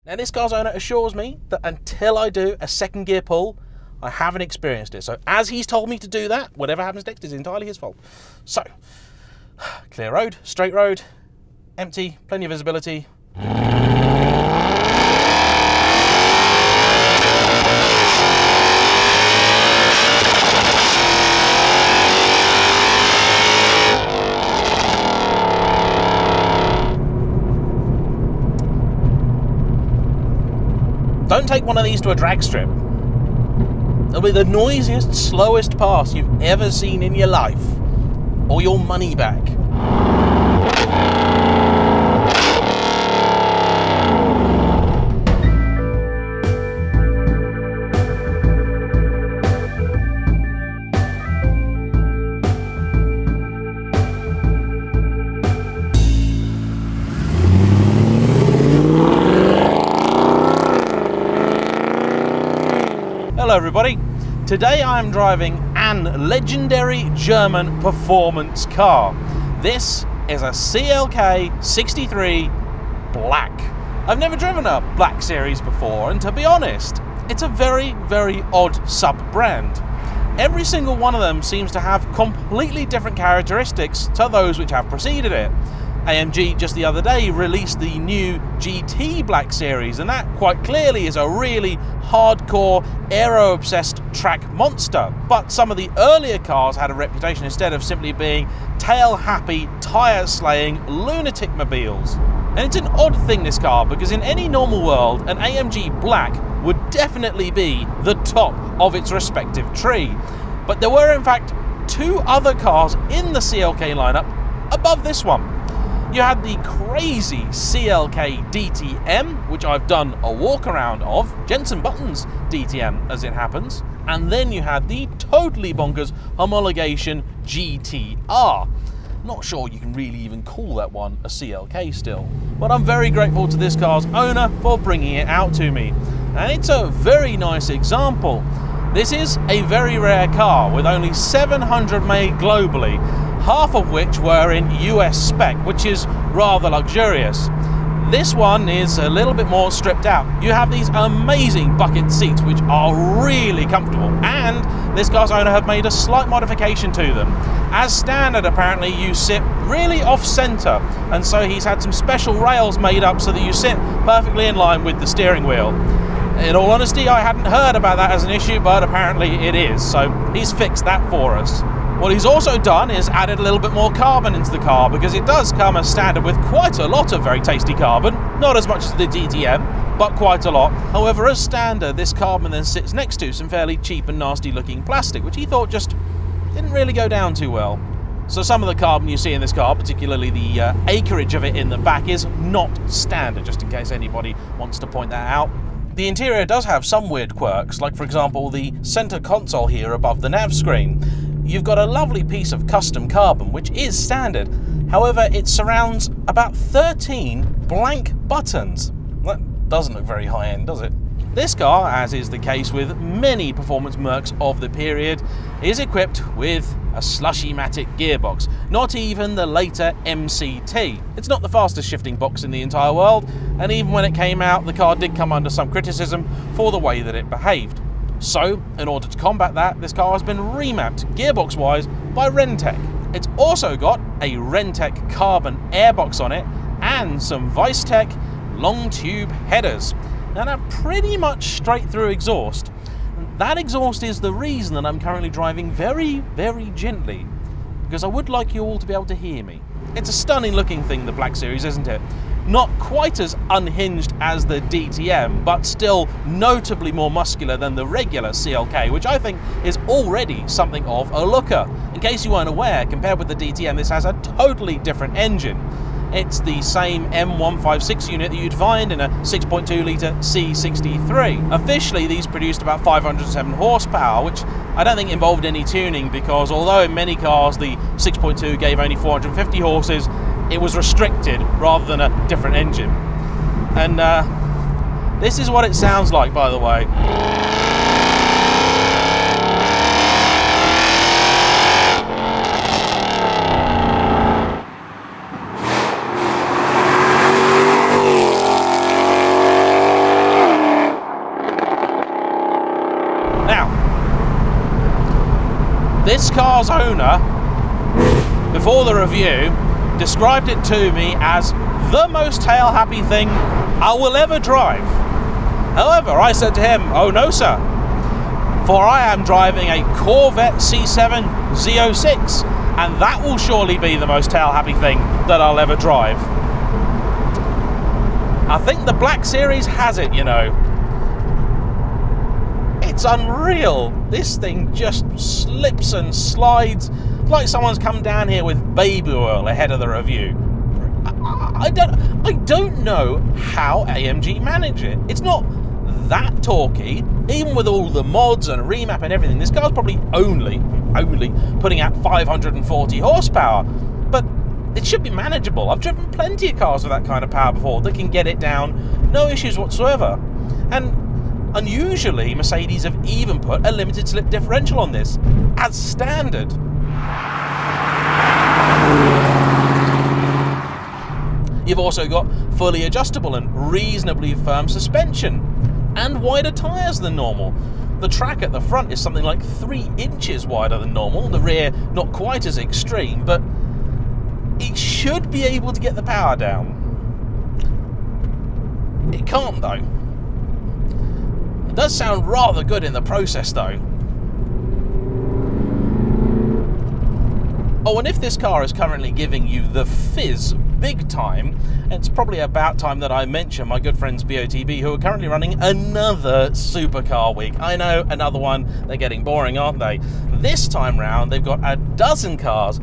Now this car's owner assures me that until I do a second gear pull, I haven't experienced it. So as he's told me to do that, whatever happens next is entirely his fault. So, clear road, straight road, empty, plenty of visibility. Don't take one of these to a drag strip. It'll be the noisiest, slowest pass you've ever seen in your life, or your money back. Hello everybody, today I'm driving an legendary German performance car. This is a CLK63 Black. I've never driven a Black series before, and to be honest, it's a very, very odd sub-brand. Every single one of them seems to have completely different characteristics to those which have preceded it. AMG just the other day released the new GT Black series, and that quite clearly is a really hardcore aero-obsessed track monster. But some of the earlier cars had a reputation instead of simply being tail-happy, tyre-slaying lunatic mobiles. And it's an odd thing, this car, because in any normal world, an AMG Black would definitely be the top of its respective tree. But there were in fact two other cars in the CLK lineup above this one. You had the crazy CLK DTM, which I've done a walk around of, Jensen Button's DTM as it happens, and then you had the totally bonkers homologation GTR. Not sure you can really even call that one a CLK still, but I'm very grateful to this car's owner for bringing it out to me, and it's a very nice example. This is a very rare car with only 700 made globally, half of which were in US spec, which is rather luxurious. This one is a little bit more stripped out. You have these amazing bucket seats which are really comfortable, and this car's owner have made a slight modification to them. As standard, apparently you sit really off-center, and so he's had some special rails made up so that you sit perfectly in line with the steering wheel. In all honesty, I hadn't heard about that as an issue, but apparently it is, so he's fixed that for us. What he's also done is added a little bit more carbon into the car, because it does come as standard with quite a lot of very tasty carbon. Not as much as the DTM, but quite a lot. However, as standard, this carbon then sits next to some fairly cheap and nasty looking plastic, which he thought just didn't really go down too well. So some of the carbon you see in this car, particularly the acreage of it in the back, is not standard, just in case anybody wants to point that out. The interior does have some weird quirks, like for example the center console here above the nav screen. You've got a lovely piece of custom carbon, which is standard. However, it surrounds about 13 blank buttons. That doesn't look very high-end, does it? This car, as is the case with many performance Mercs of the period, is equipped with a slushy-matic gearbox, not even the later MCT. It's not the fastest shifting box in the entire world, and even when it came out, the car did come under some criticism for the way that it behaved. So, in order to combat that, this car has been remapped gearbox-wise by Renntech. It's also got a Renntech carbon airbox on it and some Vicetech long tube headers. Now they're pretty much straight through exhaust. That exhaust is the reason that I'm currently driving very, very gently, because I would like you all to be able to hear me. It's a stunning looking thing, the Black Series, isn't it? Not quite as unhinged as the DTM, but still notably more muscular than the regular CLK, which I think is already something of a looker. In case you weren't aware, compared with the DTM, this has a totally different engine. It's the same M156 unit that you'd find in a 6.2 litre C63. Officially, these produced about 507 horsepower, which I don't think involved any tuning, because although in many cars the 6.2 gave only 450 horses, it was restricted rather than a different engine. And this is what it sounds like, by the way. This car's owner, before the review, described it to me as the most tail-happy thing I will ever drive. However, I said to him, oh no sir, for I am driving a Corvette C7 Z06, and that will surely be the most tail-happy thing that I'll ever drive. I think the Black Series has it, you know. It's unreal. This thing just slips and slides like someone's come down here with baby oil ahead of the review. I don't know how AMG manage it. It's not that torquey, even with all the mods and remap and everything. This car's probably only putting out 540 horsepower, but it should be manageable. I've driven plenty of cars with that kind of power before that can get it down, no issues whatsoever. And unusually, Mercedes have even put a limited slip differential on this as standard. You've also got fully adjustable and reasonably firm suspension and wider tyres than normal. The track at the front is something like 3 inches wider than normal, the rear not quite as extreme, but it should be able to get the power down. It can't though. It does sound rather good in the process though. Oh, and if this car is currently giving you the fizz big time, it's probably about time that I mention my good friends BOTB, who are currently running another supercar week. I know, another one. They're getting boring, aren't they? This time round, they've got a dozen cars,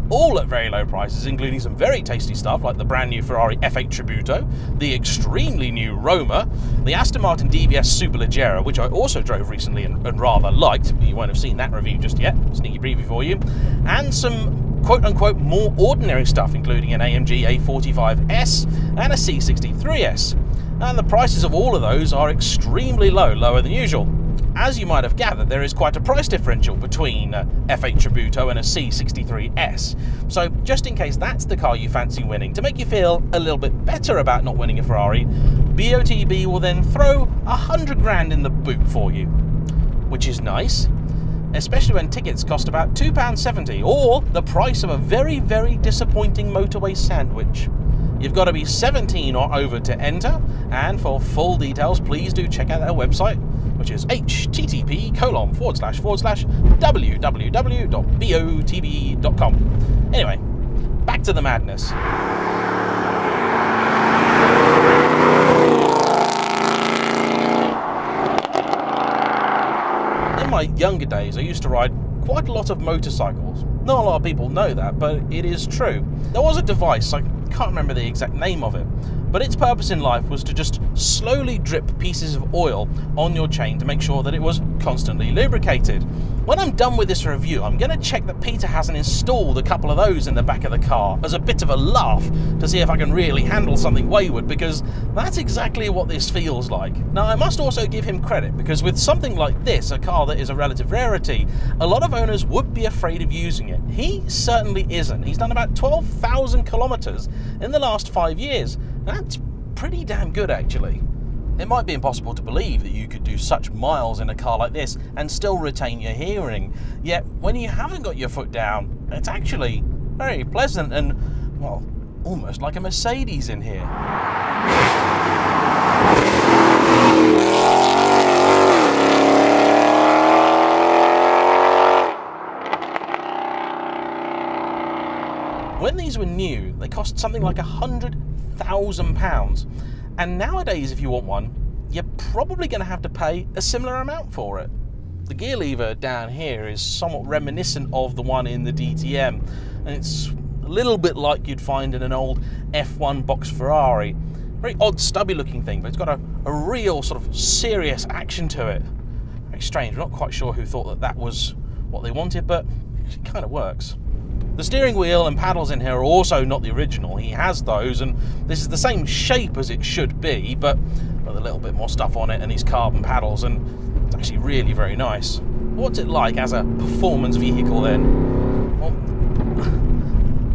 all at very low prices, including some very tasty stuff like the brand new Ferrari F8 Tributo, the extremely new Roma, the Aston Martin DBS Superleggera, which I also drove recently and rather liked. You won't have seen that review just yet, sneaky preview for you, and some quote-unquote more ordinary stuff, including an AMG A45S and a C63S. And the prices of all of those are extremely low, lower than usual. As you might have gathered, there is quite a price differential between F8 Tributo and a C63S. So just in case that's the car you fancy winning, to make you feel a little bit better about not winning a Ferrari, BOTB will then throw 100 grand in the boot for you, which is nice, especially when tickets cost about £2.70, or the price of a very, very disappointing motorway sandwich. You've got to be 17 or over to enter, and for full details, please do check out their website, which is http://www.botb.com. Anyway, back to the madness. In my younger days, I used to ride quite a lot of motorcycles. Not a lot of people know that, but it is true. There was a device, I can't remember the exact name of it, but its purpose in life was to just slowly drip pieces of oil on your chain to make sure that it was constantly lubricated. When I'm done with this review, I'm going to check that Peter hasn't installed a couple of those in the back of the car as a bit of a laugh to see if I can really handle something wayward, because that's exactly what this feels like. Now, I must also give him credit, because with something like this, a car that is a relative rarity, a lot of owners would be afraid of using it. He certainly isn't. He's done about 12,000 kilometers in the last 5 years. That's pretty damn good, actually. It might be impossible to believe that you could do such miles in a car like this and still retain your hearing. Yet, when you haven't got your foot down, it's actually very pleasant and, well, almost like a Mercedes in here. When these were new, they cost something like £100,000. And nowadays, if you want one, you're probably going to have to pay a similar amount for it. The gear lever down here is somewhat reminiscent of the one in the DTM, and it's a little bit like you'd find in an old F1 box Ferrari. Very odd, stubby looking thing, but it's got a real sort of serious action to it. Very strange. We're not quite sure who thought that that was what they wanted, but it kind of works. The steering wheel and paddles in here are also not the original. He has those, and this is the same shape as it should be, but with a little bit more stuff on it and these carbon paddles, and it's actually really very nice. What's it like as a performance vehicle then? Well,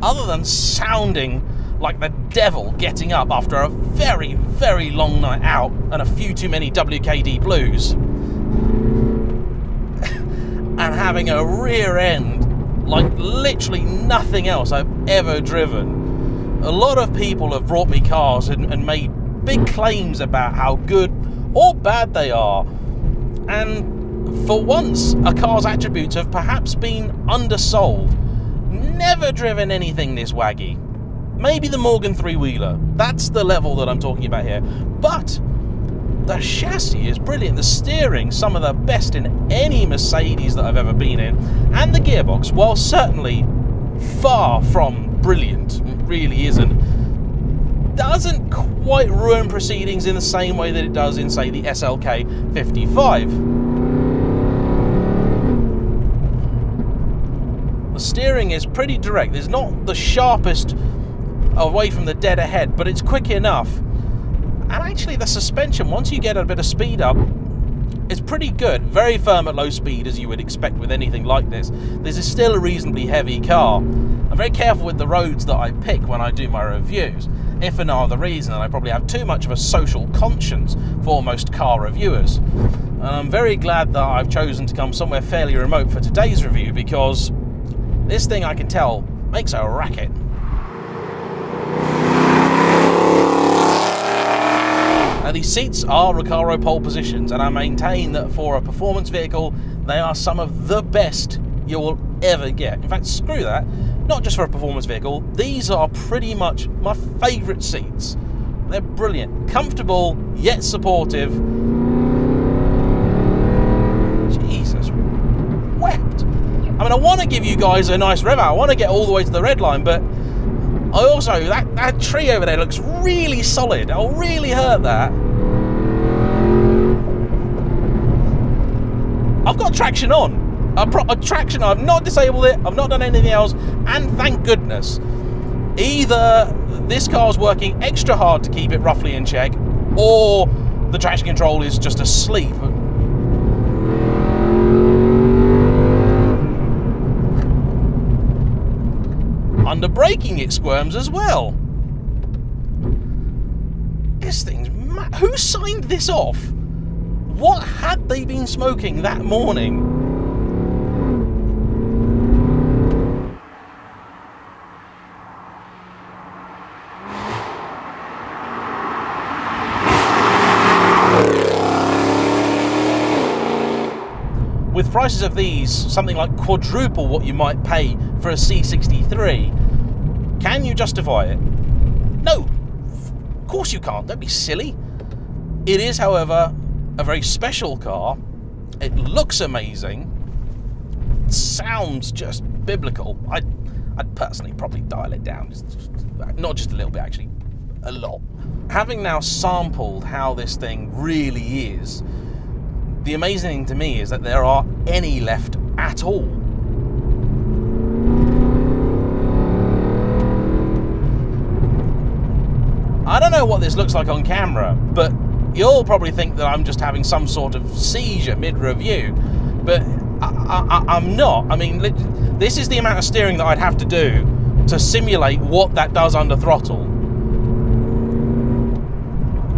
other than sounding like the devil getting up after a very, very long night out and a few too many WKD blues, and having a rear end like literally nothing else I've ever driven. A lot of people have brought me cars and made big claims about how good or bad they are, and for once a car's attributes have perhaps been undersold. Never driven anything this waggy. Maybe the Morgan three-wheeler, that's the level that I'm talking about here, but the chassis is brilliant, the steering some of the best in any Mercedes that I've ever been in, and the gearbox, while certainly far from brilliant, it really isn't, doesn't quite ruin proceedings in the same way that it does in, say, the CLK63. The steering is pretty direct. There's not the sharpest away from the dead ahead, but it's quick enough. And actually the suspension, once you get a bit of speed up, it's pretty good. Very firm at low speed, as you would expect with anything like this. This is still a reasonably heavy car. I'm very careful with the roads that I pick when I do my reviews, if for no other reason than I probably have too much of a social conscience for most car reviewers. And I'm very glad that I've chosen to come somewhere fairly remote for today's review, because this thing, I can tell, makes a racket. Now, these seats are Recaro pole positions, and I maintain that for a performance vehicle, they are some of the best you will ever get. In fact, screw that. Not just for a performance vehicle, these are pretty much my favourite seats. They're brilliant. Comfortable, yet supportive. Jesus wept. I mean, I want to give you guys a nice rev out. I want to get all the way to the red line, but I also, that tree over there looks really solid. I'll really hurt that. I've got traction on. A traction, I've not disabled it, I've not done anything else, and thank goodness. Either this car's working extra hard to keep it roughly in check, or the traction control is just asleep. Under braking it squirms as well. This thing's mad. Who signed this off? What had they been smoking that morning? With prices of these, something like quadruple what you might pay for a C63, can you justify it? No, of course you can't, don't be silly. It is, however, a very special car. It looks amazing. It sounds just biblical. I'd personally probably dial it down. Not just a little bit, actually, a lot. Having now sampled how this thing really is, the amazing thing to me is that there are any left at all. I don't know what this looks like on camera, but you'll probably think that I'm just having some sort of seizure mid-review, but I'm not. I mean, this is the amount of steering that I'd have to do to simulate what that does under throttle.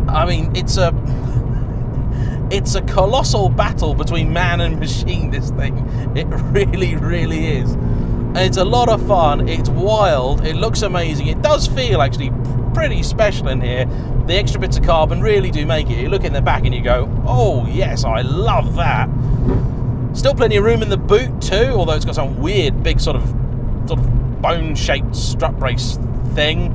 I mean, it's a colossal battle between man and machine, this thing. It really, really is. And it's a lot of fun. It's wild. It looks amazing. It does feel actually pretty special in here. The extra bits of carbon really do make it. You look in the back and you go, oh yes, I love that. Still plenty of room in the boot too, although it's got some weird big sort of bone-shaped strut brace thing.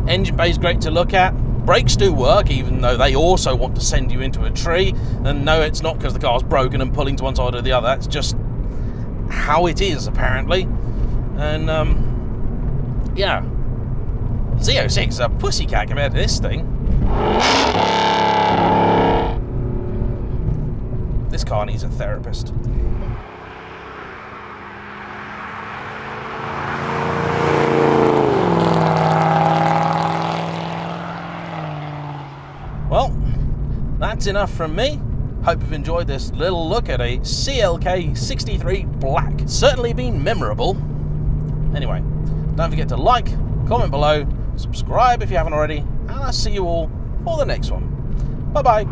Engine bay's great to look at. Brakes do work, even though they also want to send you into a tree. And no, it's not because the car's broken and pulling to one side or the other. That's just how it is, apparently. And, yeah. Z06 is a pussycat compared to this thing. This car needs a therapist. Well, that's enough from me. Hope you've enjoyed this little look at a CLK63 Black. Certainly been memorable. Anyway, don't forget to like, comment below, subscribe if you haven't already, and I'll see you all for the next one. Bye-bye.